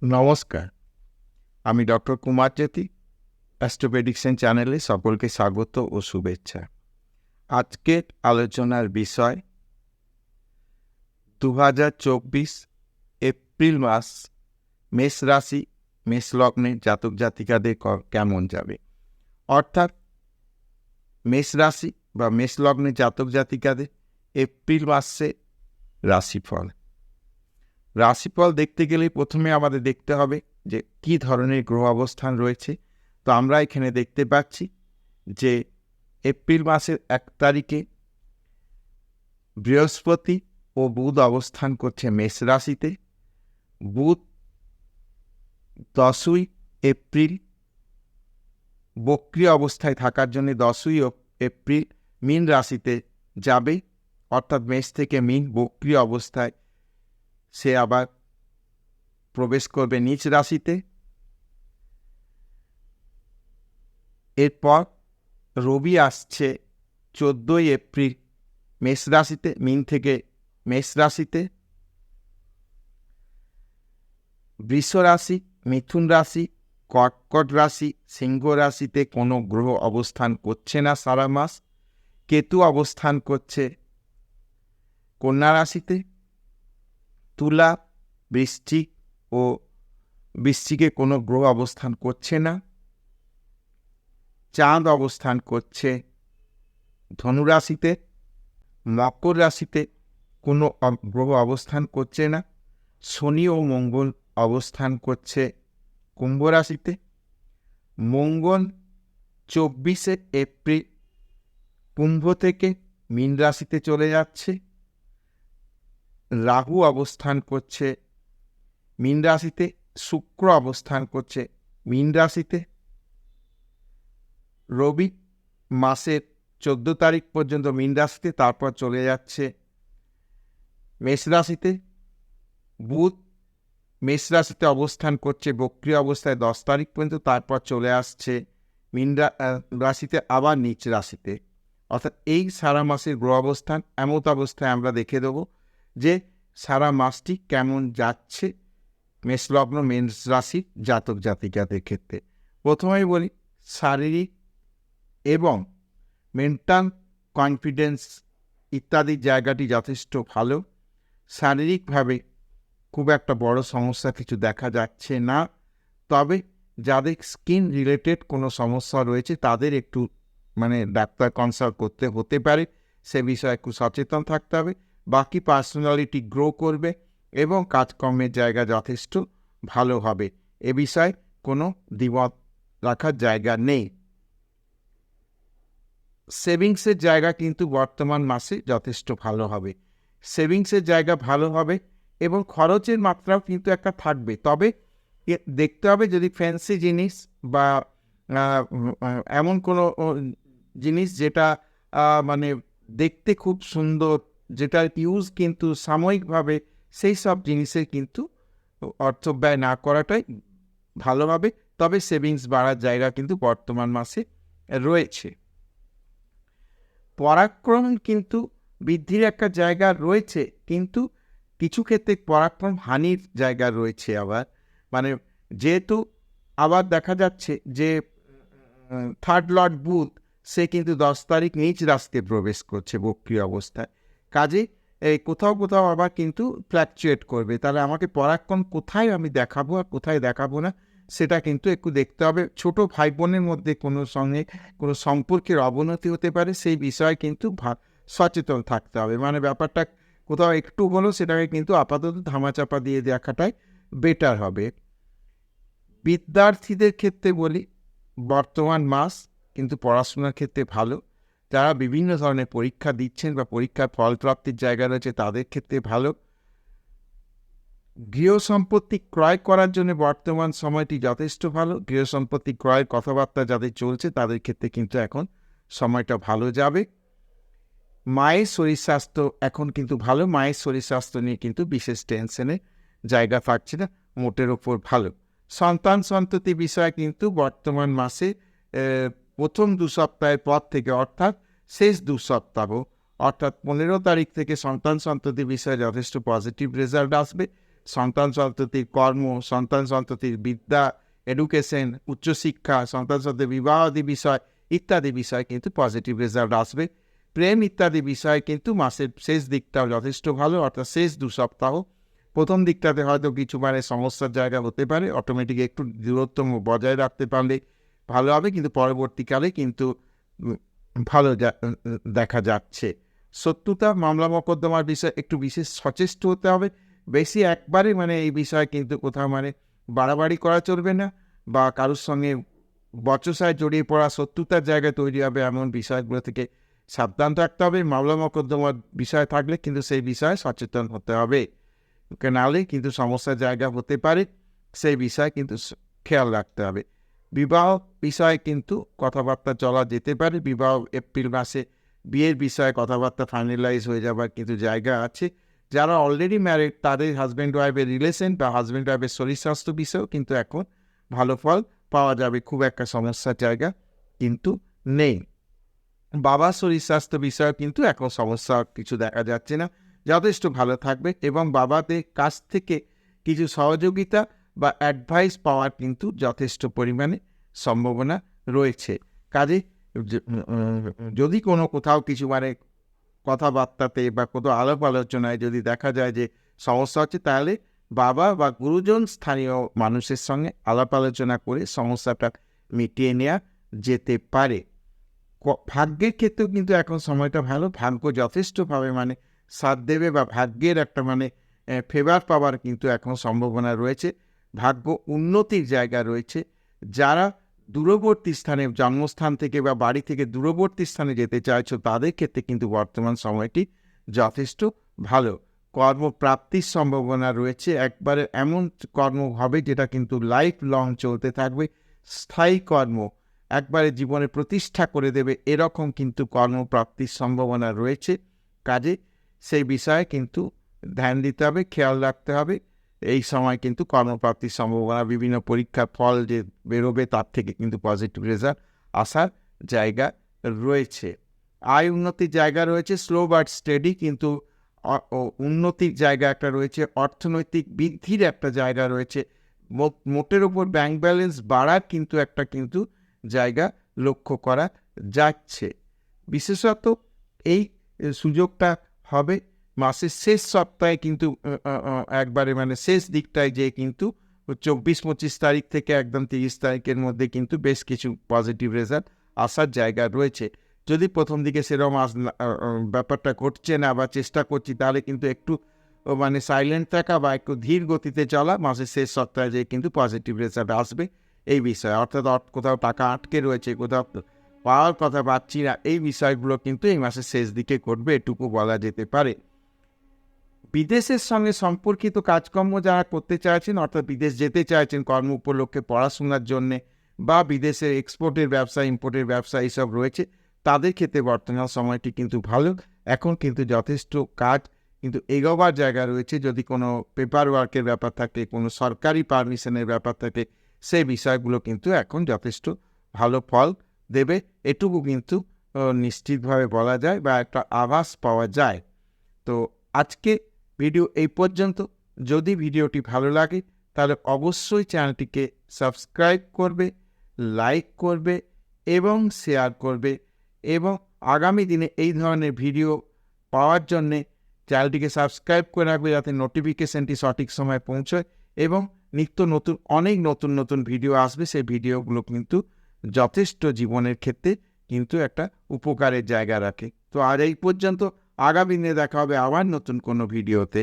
নমস্কার, আমি ডক্টর কুমার জ্যোতি। Astro prediction চ্যানেলে সকলকে স্বাগত ও শুভেচ্ছা। আজকের আলোচনার বিষয় 2024 এপ্রিল মাস মেষ রাশি, মেষ লগ্নের জাতক জাতিকাদের কেমন যাবে। অর্থাৎ মেষ রাশি বা মেষ লগ্নের জাতক জাতিকাদের এপ্রিল মাসে রাশিফল। রাশিফল দেখতে গেলে প্রথমে আমাদের দেখতে হবে যে কী ধরনের গ্রহ অবস্থান রয়েছে। তো আমরা এখানে দেখতে পাচ্ছি যে এপ্রিল মাসের 1 তারিখে বৃহস্পতি ও বুধ অবস্থান করছে মেষ রাশিতে। বুধ 10ই এপ্রিল বক্রী অবস্থায় থাকার জন্য 10ই এপ্রিল মীন রাশিতে যাবে, অর্থাৎ মেষ থেকে মীন বক্রী অবস্থায় সে আবার প্রবেশ করবে নিজ রাশিতে। এরপর রবি আসছে 14ই এপ্রিল মেষ রাশিতে, মীন থেকে মেষ রাশিতে। বৃষ রাশি, মিথুন রাশি, কর্কট রাশি, সিংহ রাশিতে কোনো গ্রহ অবস্থান করছে না সারা মাস। কেতু অবস্থান করছে কন্যা রাশিতে। তুলা, বৃশ্চিক ও বৃশ্চিকে কোনো গ্রহ অবস্থান করছে না। চাঁদ অবস্থান করছে ধনু রাশিতে। মকর রাশিতে কোনো গ্রহ অবস্থান করছে না। শনি ও মঙ্গল অবস্থান করছে কুম্ভ রাশিতে। মঙ্গল 24শে এপ্রিল কুম্ভ থেকে মীন রাশিতে চলে যাচ্ছে। রাহু অবস্থান করছে মীন রাশিতে। শুক্র অবস্থান করছে মীন রাশিতে। রবি মাসের 14 তারিখ পর্যন্ত মীন রাশিতে, তারপর চলে যাচ্ছে মেষ রাশিতে। বুধ মেষ রাশিতে অবস্থান করছে বক্রী অবস্থায় 10 তারিখ পর্যন্ত, তারপর চলে আসছে মীন রাশিতে আবার নিচ রাশিতে। অর্থাৎ এই সারা মাসের গ্রহ অবস্থান এমত অবস্থায় আমরা দেখে দেব যে সারা মাসটি কেমন যাচ্ছে মেষলগ্ন মেষ রাশির জাতক জাতিকাদের ক্ষেত্রে। প্রথমেই বলি, শারীরিক এবং মেন্টাল কনফিডেন্স ইত্যাদি জায়গাটি যথেষ্ট ভালো। শারীরিকভাবে খুব একটা বড় সমস্যা কিছু দেখা যাচ্ছে না। তবে যাদের স্কিন রিলেটেড কোনো সমস্যা রয়েছে তাদের একটু ডাক্তার কনসাল্ট করতে হতে পারে, সে বিষয়ে একটু সচেতন থাকতে হবে। বাকি পার্সোনালিটি গ্রো করবে এবং কাজকর্মের জায়গা যথেষ্ট ভালো হবে, এ বিষয়ে কোনো দ্বিমত রাখার জায়গা নেই। সেভিংসের জায়গা কিন্তু বর্তমান মাসে যথেষ্ট ভালো হবে। সেভিংসের জায়গা ভালো হবে এবং খরচের মাত্রাও কিন্তু একটা থাকবে। তবে দেখতে হবে যদি ফ্যান্সি জিনিস বা এমন কোনো জিনিস যেটা দেখতে খুব সুন্দর, যেটার ইউজ কিন্তু সাময়িকভাবে, সেই সব জিনিসের কিন্তু অর্থ ব্যয় না করাটাই ভালো হবে। তবে সেভিংস বাড়ার জায়গা কিন্তু বর্তমান মাসে রয়েছে। পরাক্রম কিন্তু বৃদ্ধির একটা জায়গা রয়েছে, কিন্তু কিছু ক্ষেত্রে পরাক্রম হানির জায়গা রয়েছে। আবার যেহেতু আবার দেখা যাচ্ছে যে থার্ড লর্ড বুধ সে কিন্তু 10 তারিখ নিজ রাশিতে প্রবেশ করছে বক্রী অবস্থায়। কাজে এই কোথাও কোথাও আবার কিন্তু ফ্ল্যাকচুয়েট করবে। তাহলে আমাকে পরাক্রম কোথায় আমি দেখাবো আর কোথায় দেখাবো না, সেটা কিন্তু একটু দেখতে হবে। ছোট ভাই বোনের মধ্যে সঙ্গে কোনো সম্পর্কের অবনতি হতে পারে, সেই বিষয়ে কিন্তু সচেতন থাকতে হবে। ব্যাপারটা কোথাও একটু হলো সেটাকে কিন্তু আপাতত ধামাচাপা দিয়ে দেখাটাই বেটার হবে। বিদ্যার্থীদের ক্ষেত্রে বলি, বর্তমান মাস কিন্তু পড়াশোনার ক্ষেত্রে ভালো। যারা বিভিন্ন ধরনের পরীক্ষা দিচ্ছেন বা পরীক্ষার ফলপ্রাপ্তির জায়গা রয়েছে তাদের ক্ষেত্রে ভালো। গৃহ সম্পত্তি ক্রয় করার জন্য বর্তমান সময়টি যথেষ্ট ভালো। গৃহ সম্পত্তি ক্রয়ের কথাবার্তা যাদের চলছে তাদের ক্ষেত্রে কিন্তু এখন সময়টা ভালো যাবে। মায়ের শরীর স্বাস্থ্য এখন কিন্তু ভালো। মায়ের শরীর স্বাস্থ্য নিয়ে কিন্তু বিশেষ টেনশনের জায়গা থাকছে না, মোটের ওপর ভালো। সন্তান সন্ততি বিষয়ে কিন্তু বর্তমান মাসে প্রথম 2 সপ্তাহের পর থেকে, অর্থাৎ শেষ 2 সপ্তাহ, অর্থাৎ 15 তারিখ থেকে সন্তান সন্ততি বিষয়ে যথেষ্ট পজিটিভ রেজাল্ট আসবে। সন্তান সন্ততির কর্ম, সন্তান সন্ততির বিদ্যা, এডুকেশন, উচ্চশিক্ষা, সন্তান সন্ততির বিবাহাদি বিষয় ইত্যাদি বিষয় কিন্তু পজিটিভ রেজাল্ট আসবে। প্রেম ইত্যাদি বিষয় কিন্তু মাসের শেষ দিকটাও যথেষ্ট ভালো, অর্থাৎ শেষ 2 সপ্তাহ। প্রথম দিকটাতে হয়তো কিছু সমস্যার জায়গা হতে পারে, অটোমেটিক একটু দূরত্ব বজায় রাখতে পারলে ভালো হবে, কিন্তু পরবর্তীকালে কিন্তু ভালো দেখা যাচ্ছে। শত্রুতা, মামলা মোকদ্দমার বিষয়ে একটু বিশেষ সচেষ্ট হতে হবে। বেশি একবারে এই বিষয়ে কিন্তু কোথাও বাড়াবাড়ি করা চলবে না, বা কারোর সঙ্গে বচসায় জড়িয়ে পড়া, শত্রুতার জায়গা তৈরি হবে এমন বিষয়গুলো থেকে সাবধান থাকতে হবে। মামলা মোকদ্দমার বিষয় থাকলে কিন্তু সেই বিষয়ে সচেতন হতে হবে, নাহলে কিন্তু সমস্যার জায়গা হতে পারে, সেই বিষয়ে কিন্তু খেয়াল রাখতে হবে। বিবাহ বিষয়ে কিন্তু কথাবার্তা চলা যেতে পারে। বিবাহ এপ্রিল মাসে বিয়ের বিষয়ে কথাবার্তা ফাইনালাইজ হয়ে যাবার কিন্তু জায়গা আছে। যারা অলরেডি ম্যারিড তাদের হাজব্যান্ড ওয়াইফের রিলেশন বা হাজব্যান্ড ওয়াইফের শরীর স্বাস্থ্য বিষয়েও কিন্তু এখন ভালো ফল পাওয়া যাবে, খুব একটা সমস্যার জায়গা কিন্তু নেই। বাবার শরীর স্বাস্থ্য বিষয়ে কিন্তু এখন সমস্যা কিছু দেখা যাচ্ছে না, যথেষ্ট ভালো থাকবে, এবং বাবাদের কাছ থেকে কিছু সহযোগিতা বা অ্যাডভাইস পাওয়ার কিন্তু যথেষ্ট পরিমাণে সম্ভাবনা রয়েছে। কাজে যদি কোথাও কিছু কথাবার্তাতে বা কোথাও আলাপ আলোচনায় যদি দেখা যায় যে সমস্যা হচ্ছে, তাহলে বাবা বা গুরুজন স্থানীয় মানুষের সঙ্গে আলাপ আলোচনা করে সমস্যাটা মিটিয়ে নেওয়া যেতে পারে। ভাগ্যের ক্ষেত্রেও কিন্তু এখন সময়টা ভালো, ভাগ্য যথেষ্টভাবে সাথ দেবে, বা ভাগ্যের একটা ফেভার পাওয়ার কিন্তু এখন সম্ভাবনা রয়েছে। ভাগ্য উন্নতির জায়গা রয়েছে। যারা দূরবর্তী স্থানে, জন্মস্থান থেকে বা বাড়ি থেকে দূরবর্তী স্থানে যেতে চাইছো, তাদের ক্ষেত্রে কিন্তু বর্তমান সময়টি যথেষ্ট ভালো। কর্মপ্রাপ্তির সম্ভাবনা রয়েছে, একবারে এমন কর্ম হবে যেটা কিন্তু লাইফ লং চলতে থাকবে, স্থায়ী কর্ম, একবারে জীবনে প্রতিষ্ঠা করে দেবে, এরকম কিন্তু কর্মপ্রাপ্তির সম্ভাবনা রয়েছে। কাজে সেই বিষয়ে কিন্তু ধ্যান দিতে হবে, খেয়াল রাখতে হবে। এই সময় কিন্তু কর্মপ্রাপ্তির সম্ভাবনা, বিভিন্ন পরীক্ষার ফল যে বেরোবে তার থেকে কিন্তু পজিটিভ রেজাল্ট আসার জায়গা রয়েছে। আয় উন্নতির জায়গা রয়েছে, স্লো বাট স্টেডি কিন্তু উন্নতির জায়গা একটা রয়েছে। অর্থনৈতিক বৃদ্ধির একটা জায়গা রয়েছে। মোটের ওপর ব্যাংক ব্যালেন্স বাড়ার কিন্তু একটা জায়গা লক্ষ্য করা যাচ্ছে। বিশেষত এই সুযোগটা হবে মাসের শেষ সপ্তাহে, কিন্তু একবারে শেষ দিকটায়, যে কিন্তু 24-25 তারিখ থেকে একদম 30 তারিখের মধ্যে কিন্তু বেশ কিছু পজিটিভ রেজাল্ট আসার জায়গা রয়েছে। যদি প্রথম দিকে সেরকম ব্যাপারটা ঘটছে না বা চেষ্টা করছি, তাহলে কিন্তু একটু সাইলেন্ট থাকা বা একটু ধীর গতিতে চলা, মাসের শেষ সপ্তাহে যে কিন্তু পজিটিভ রেজাল্ট আসবে এই বিষয়ে। অর্থাৎ কোথাও টাকা আটকে রয়েছে, কোথাও পাওয়ার কথা পাচ্ছি না, এই বিষয়গুলো কিন্তু এই মাসের শেষ দিকে ঘটবে, এটুকু বলা যেতে পারে। বিদেশের সঙ্গে সম্পর্কিত কাজকর্ম যারা করতে চাইছেন, অর্থাৎ বিদেশ যেতে চাইছেন কর্ম উপলক্ষে, পড়াশোনার জন্যে, বা বিদেশে এক্সপোর্টের ব্যবসা, ইম্পোর্টের ব্যবসা এইসব রয়েছে, তাদের ক্ষেত্রে বর্তমান সময়টি কিন্তু ভালো। এখন কিন্তু যথেষ্ট কাজ কিন্তু এগোবার জায়গা রয়েছে। যদি কোনো পেপার ওয়ার্কের ব্যাপার থাকে, কোনো সরকারি পারমিশনের ব্যাপার থাকে, সেই বিষয়গুলো কিন্তু এখন যথেষ্ট ভালো ফল দেবে, এটুকু কিন্তু নিশ্চিতভাবে বলা যায় বা একটা আভাস পাওয়া যায়। তো আজকে ভিডিও এই পর্যন্ত। যদি ভিডিওটি ভালো লাগে তাহলে অবশ্যই চ্যানেলটিকে সাবস্ক্রাইব করবে, লাইক করবে এবং শেয়ার করবে, এবং আগামী দিনে এই ধরনের ভিডিও পাওয়ার জন্যে চ্যানেলটিকে সাবস্ক্রাইব করে রাখবে, যাতে নোটিফিকেশানটি সঠিক সময়ে পৌঁছয়, এবং নিত্য নতুন অনেক নতুন নতুন ভিডিও আসবে। সেই ভিডিওগুলো কিন্তু যথেষ্ট জীবনের ক্ষেত্রে কিন্তু একটা উপকারের জায়গা রাখে। তো আজ এই পর্যন্ত, আগামী দিনে দেখা হবে আবার নতুন কোনো ভিডিওতে।